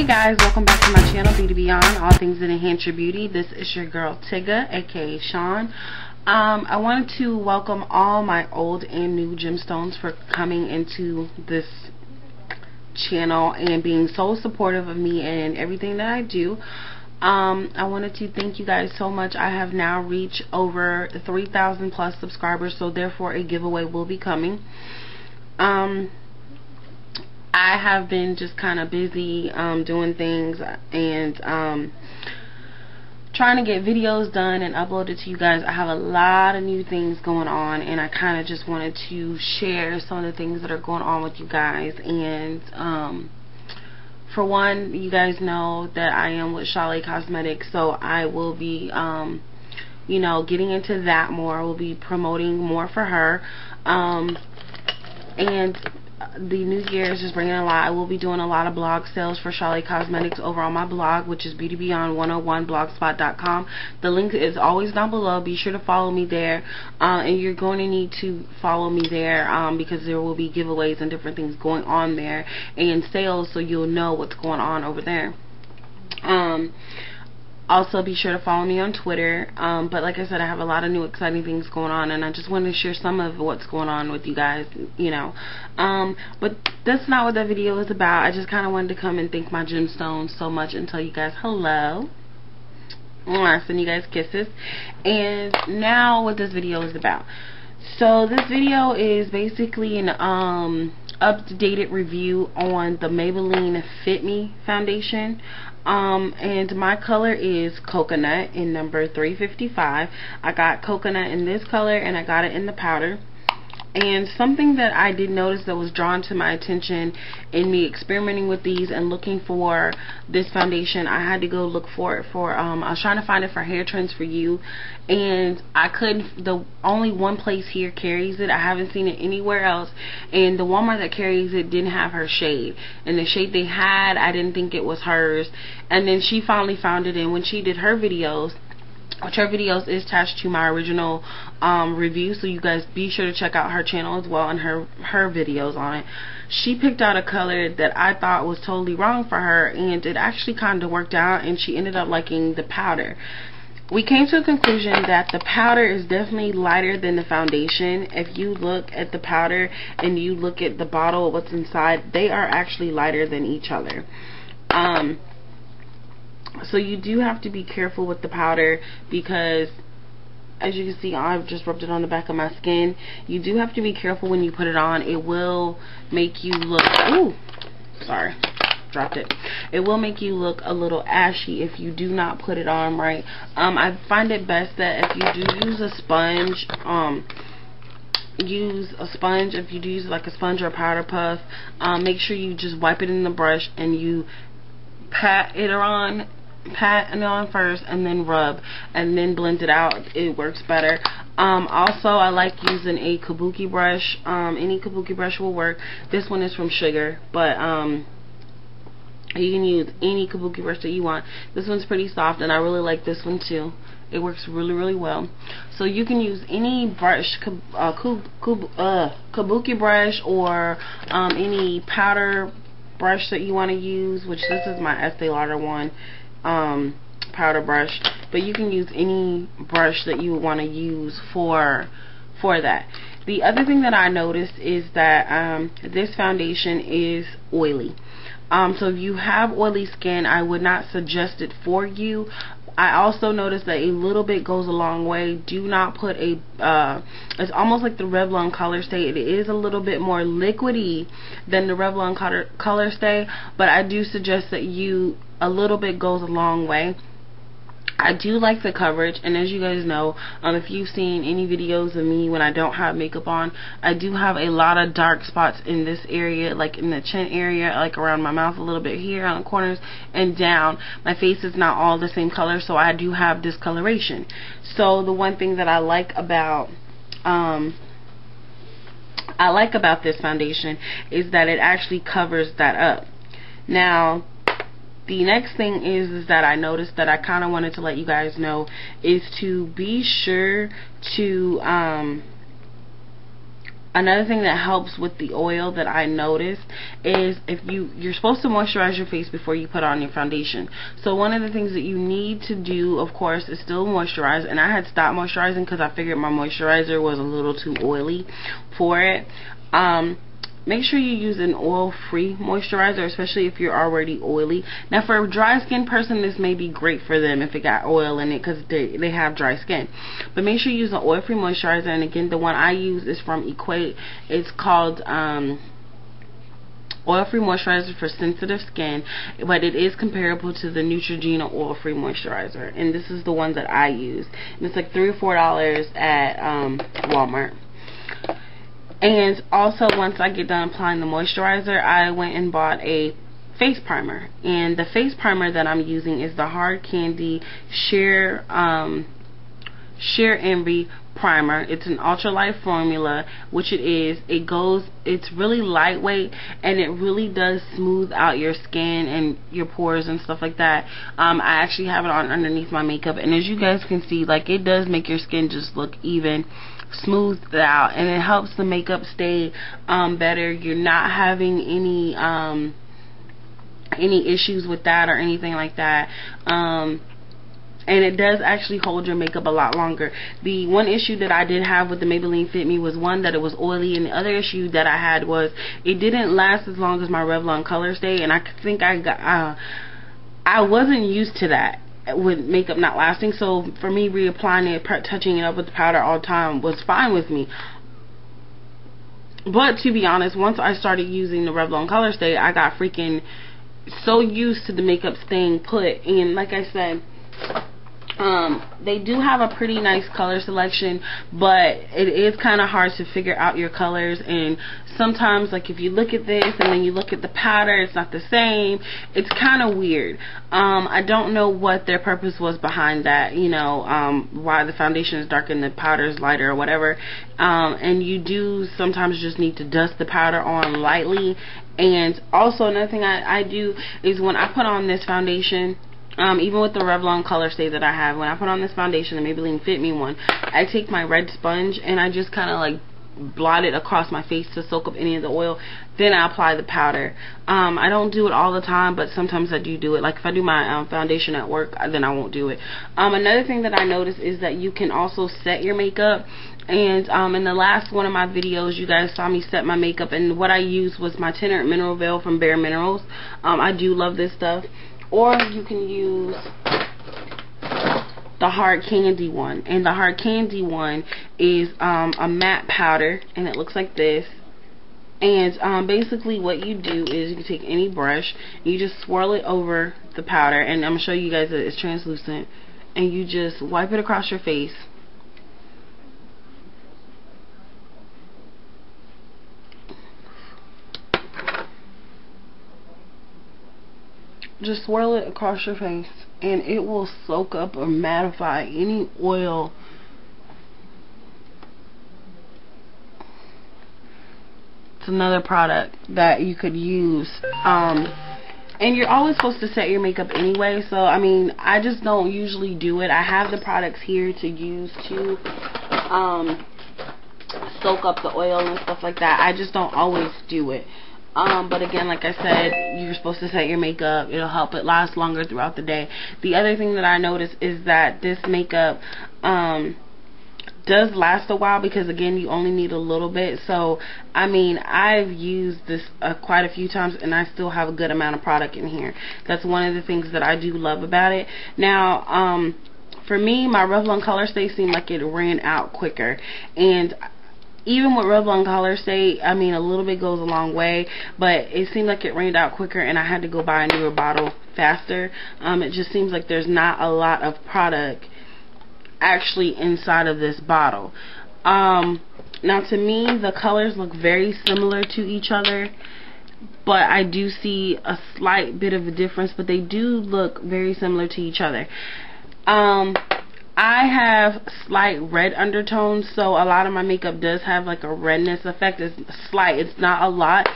Hey guys, welcome back to my channel, Beauty Beyond, all things that enhance your beauty. This is your girl Tigga, aka Sean. I wanted to welcome all my old and new gemstones for coming into this channel and being so supportive of me and everything that I do. I wanted to thank you guys so much. I have now reached over 3,000 plus subscribers, so therefore a giveaway will be coming. I have been just kind of busy doing things and trying to get videos done and uploaded to you guys. I have a lot of new things going on, and I kind of just wanted to share some of the things that are going on with you guys. And for one, you guys know that I am with Chalet Cosmetics, so I will be you know, getting into that more. I will be promoting more for her, and the new year is just bringing a lot. I will be doing a lot of blog sales for Chalet Cosmetics over on my blog, which is beautybeyond101blogspot.com. The link is always down below. Be sure to follow me there, and you're going to need to follow me there because there will be giveaways and different things going on there and sales, so you'll know what's going on over there. Also, be sure to follow me on Twitter. But like I said, I have a lot of new exciting things going on, and I just wanted to share some of what's going on with you guys, you know. But that's not what that video is about. I just kind of wanted to come and thank my gemstones so much and tell you guys hello. I send you guys kisses. And now what this video is about. So this video is basically an updated review on the Maybelline Fit Me foundation. And my color is coconut in number 355. I got coconut in this color, and I got it in the powder. And something that I did notice that was drawn to my attention in me experimenting with these and looking for this foundation, I had to go look for it for I was trying to find it for Hair Trends for You, and I couldn't. The only one place here carries it. I haven't seen it anywhere else, and the Walmart that carries it didn't have her shade, and the shade they had, I didn't think it was hers. And then she finally found it, and when she did her videos, which her videos is attached to my original review, so you guys be sure to check out her channel as well and her videos on it. She picked out a color that I thought was totally wrong for her, and it actually kind of worked out, and she ended up liking the powder. We came to a conclusion that the powder is definitely lighter than the foundation. If you look at the powder and you look at the bottle, what's inside, they are actually lighter than each other. So you do have to be careful with the powder, because as you can see, I've just rubbed it on the back of my skin. You do have to be careful when you put it on. It will make you look, ooh, sorry, dropped it. It will make you look a little ashy if you do not put it on right. I find it best that if you do use a sponge, if you do use like a sponge or a powder puff, make sure you just wipe it in the brush and you pat it on first and then rub and then blend it out. It works better. Also, I like using a kabuki brush. Any kabuki brush will work. This one is from Sugar, but you can use any kabuki brush that you want. This one's pretty soft, and I really like this one too. It works really well. So you can use any brush, kabuki brush, or any powder brush that you want to use, which this is my Estee Lauder one, powder brush, but you can use any brush that you want to use for that. The other thing that I noticed is that this foundation is oily. So if you have oily skin, I would not suggest it for you. I also noticed that a little bit goes a long way. Do not put a it's almost like the Revlon Color Stay. It is a little bit more liquidy than the Revlon Color Stay, but I do suggest that a little bit goes a long way. I do like the coverage, and as you guys know, if you've seen any videos of me when I don't have makeup on, I do have a lot of dark spots in this area, like in the chin area, like around my mouth a little bit here on the corners and down. My face is not all the same color, so I do have discoloration. So the one thing that I like about this foundation is that it actually covers that up. Now, the next thing is that I noticed that I kind of wanted to let you guys know is to be sure to Another thing that helps with the oil that I noticed is if you're supposed to moisturize your face before you put on your foundation. So one of the things that you need to do, of course, is still moisturize. And I had stopped moisturizing because I figured my moisturizer was a little too oily for it. Make sure you use an oil-free moisturizer, especially if you're already oily. Now, for a dry skin person, this may be great for them if it got oil in it because they have dry skin. But make sure you use an oil-free moisturizer. And again, the one I use is from Equate. It's called oil-free moisturizer for sensitive skin, but it is comparable to the Neutrogena oil-free moisturizer. And this is the one that I use. And it's like $3 or $4 at Walmart. And also, once I get done applying the moisturizer, I went and bought a face primer. And the face primer that I'm using is the Hard Candy Sheer Envy primer. It's an ultralight formula, which it is. It's really lightweight, and it really does smooth out your skin and your pores and stuff like that. I actually have it on underneath my makeup, and as you guys can see, like, it does make your skin just look even, smoothed out, and it helps the makeup stay better. You're not having any issues with that or anything like that. And it does actually hold your makeup a lot longer. The one issue that I did have with the Maybelline Fit Me was, one, that it was oily, and the other issue that I had was it didn't last as long as my Revlon Color Stay, and I think I wasn't used to that with makeup not lasting. So for me, reapplying it, touching it up with the powder all the time was fine with me. But to be honest, once I started using the Revlon Color Stay, I got freaking so used to the makeup staying put. And like I said, they do have a pretty nice color selection, but it is kind of hard to figure out your colors. And sometimes, like, if you look at this and then you look at the powder, it's not the same. It's kind of weird. I don't know what their purpose was behind that, you know, why the foundation is darker and the powder is lighter or whatever. And you do sometimes just need to dust the powder on lightly. And also, another thing I do is when I put on this foundation, even with the Revlon Color Stay that I have, when I put on this foundation, the Maybelline Fit Me one, I take my red sponge and I just kind of like blot it across my face to soak up any of the oil. Then I apply the powder. I don't do it all the time, but sometimes I do it. Like if I do my foundation at work, then I won't do it. Another thing that I noticed is that you can also set your makeup. And in the last one of my videos, you guys saw me set my makeup, and what I used was my Tinted Mineral Veil from Bare Minerals. I do love this stuff. Or you can use the Hard Candy one. And the Hard Candy one is a matte powder, and it looks like this. And basically what you do is you can take any brush, you just swirl it over the powder, and I'm going to show you guys that it's translucent, and you just wipe it across your face. Just swirl it across your face, and it will soak up or mattify any oil. It's another product that you could use. And you're always supposed to set your makeup anyway, so I mean, I just don't usually do it. I have the products here to use to soak up the oil and stuff like that. I just don't always do it. But again, like I said, you're supposed to set your makeup. It'll help it last longer throughout the day. The other thing that I noticed is that this makeup does last a while, because again, you only need a little bit. So I mean, I've used this quite a few times, and I still have a good amount of product in here. That's one of the things that I do love about it. Now, for me, my Revlon Color Stay seemed like it ran out quicker, and even with Revlon Color Stay, I mean, a little bit goes a long way, but it seemed like it rained out quicker, and I had to go buy a newer bottle faster. It just seems like there's not a lot of product actually inside of this bottle. Now, to me, the colors look very similar to each other, but I do see a slight bit of a difference, but they do look very similar to each other. I have slight red undertones, so a lot of my makeup does have like a redness effect. It's slight, it's not a lot.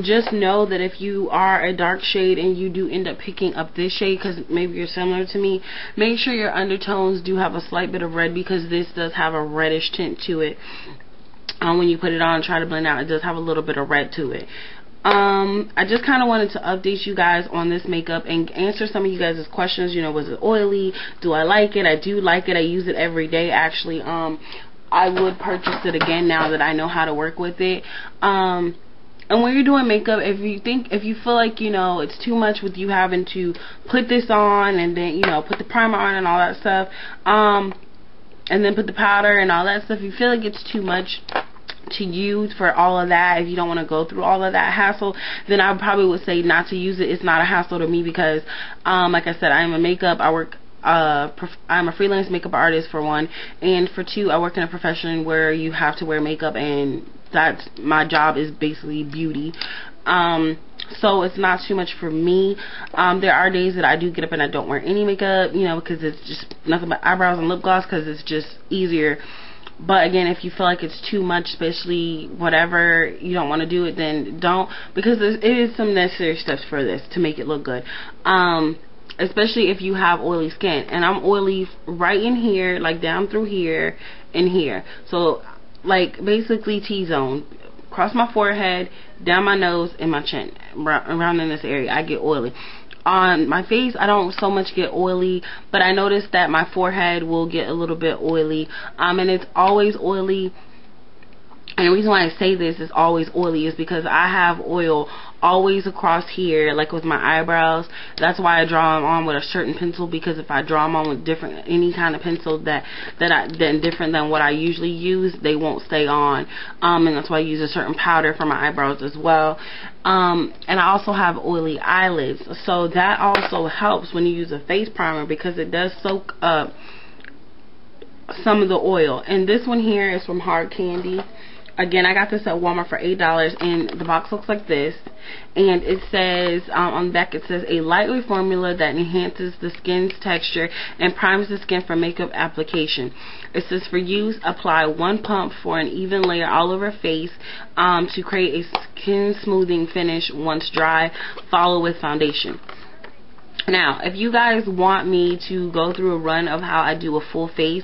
Just know that if you are a dark shade and you do end up picking up this shade, because maybe you're similar to me, make sure your undertones do have a slight bit of red, because this does have a reddish tint to it. when you put it on, try to blend out. It does have a little bit of red to it. I just kind of wanted to update you guys on this makeup and answer some of you guys' questions. You know, was it oily? Do I like it? I do like it. I use it every day, actually. I would purchase it again now that I know how to work with it. And when you're doing makeup, if you feel like, you know, it's too much with you having to put this on and then, you know, put the primer on and all that stuff, and then put the powder and all that stuff, you feel like it's too much to use for all of that, if you don't want to go through all of that hassle, then I probably would say not to use it. It's not a hassle to me because, like I said, I'm a freelance makeup artist, for one, and for two, I work in a profession where you have to wear makeup, and that's my job, is basically beauty. So it's not too much for me. There are days that I do get up and I don't wear any makeup, you know, because it's just nothing but eyebrows and lip gloss, because it's just easier. But again, if you feel like it's too much, especially whatever, you don't want to do it, then don't, because it is some necessary steps for this to make it look good. Especially if you have oily skin, and I'm oily right in here, like down through here and here. So like basically T-zone, across my forehead, down my nose, and my chin, around in this area, I get oily. On my face, I don't so much get oily, but I noticed that my forehead will get a little bit oily, and it's always oily. And the reason why I say this is always oily is because I have oil always across here, like with my eyebrows. That's why I draw them on with a certain pencil, because if I draw them on with any kind of pencil that different than what I usually use, they won't stay on. And that's why I use a certain powder for my eyebrows as well. And I also have oily eyelids, so that also helps when you use a face primer, because it does soak up some of the oil. And this one here is from Hard Candy. Again, I got this at Walmart for $8, and the box looks like this. And it says, on the back, it says, a lightweight formula that enhances the skin's texture and primes the skin for makeup application. It says, for use, apply 1 pump for an even layer all over face to create a skin smoothing finish. Once dry, follow with foundation. Now, if you guys want me to go through a run of how I do a full face,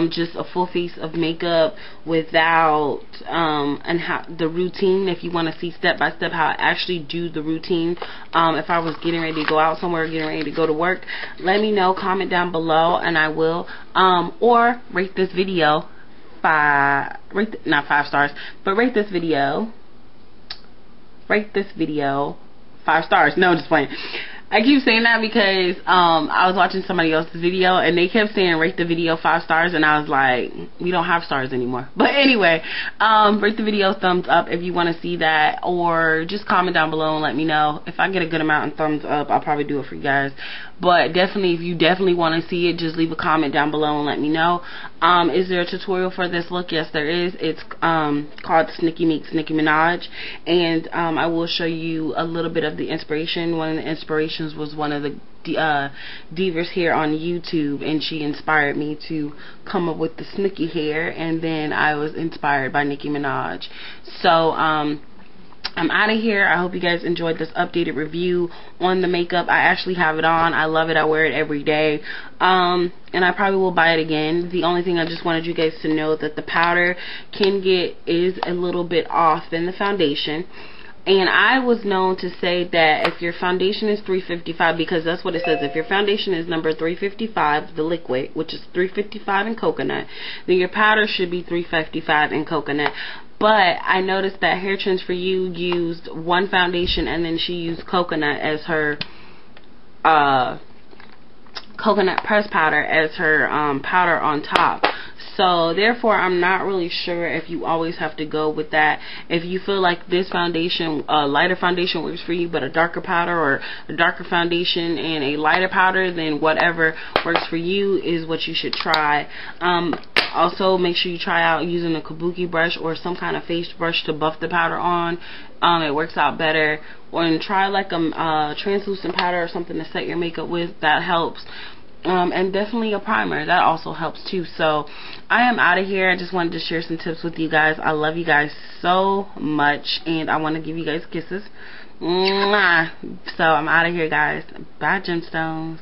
just a full face of makeup without, and how the routine, if you want to see step by step how I actually do the routine, if I was getting ready to go out somewhere, getting ready to go to work, let me know, comment down below, and I will, or rate this video not 5 stars, but rate this video 5 stars. No, I'm just playing. I keep saying that because I was watching somebody else's video and they kept saying rate the video 5 stars, and I was like, we don't have stars anymore. But anyway, rate the video thumbs up if you want to see that, or just comment down below and let me know. If I get a good amount of thumbs up, I'll probably do it for you guys. But definitely, if you definitely want to see it, just leave a comment down below and let me know. Is there a tutorial for this look? Yes, there is. It's called Snicky Meets Nicki Minaj, and I will show you a little bit of the inspiration. One of the inspirations was one of the divas here on YouTube, and she inspired me to come up with the snicky hair, and then I was inspired by Nicki Minaj. So I'm out of here. I hope you guys enjoyed this updated review on the makeup. I actually have it on. I love it. I wear it every day. And I probably will buy it again. The only thing I just wanted you guys to know that the powder is a little bit off than the foundation. And I was known to say that if your foundation is 355, because that's what it says, if your foundation is number 355, the liquid, which is 355 in coconut, then your powder should be 355 in coconut. But I noticed that Hair Trends For You used one foundation, and then she used coconut as her coconut press powder as her powder on top. So therefore, I'm not really sure if you always have to go with that. If you feel like this foundation, lighter foundation works for you, but a darker powder, or a darker foundation and a lighter powder, then whatever works for you is what you should try. Also, make sure you try out using a kabuki brush or some kind of face brush to buff the powder on. It works out better. Or try like a translucent powder or something to set your makeup with. That helps. And definitely a primer. That also helps too. So I am out of here. I just wanted to share some tips with you guys. I love you guys so much, and I want to give you guys kisses. Mwah. So I'm out of here, guys. Bye, gemstones.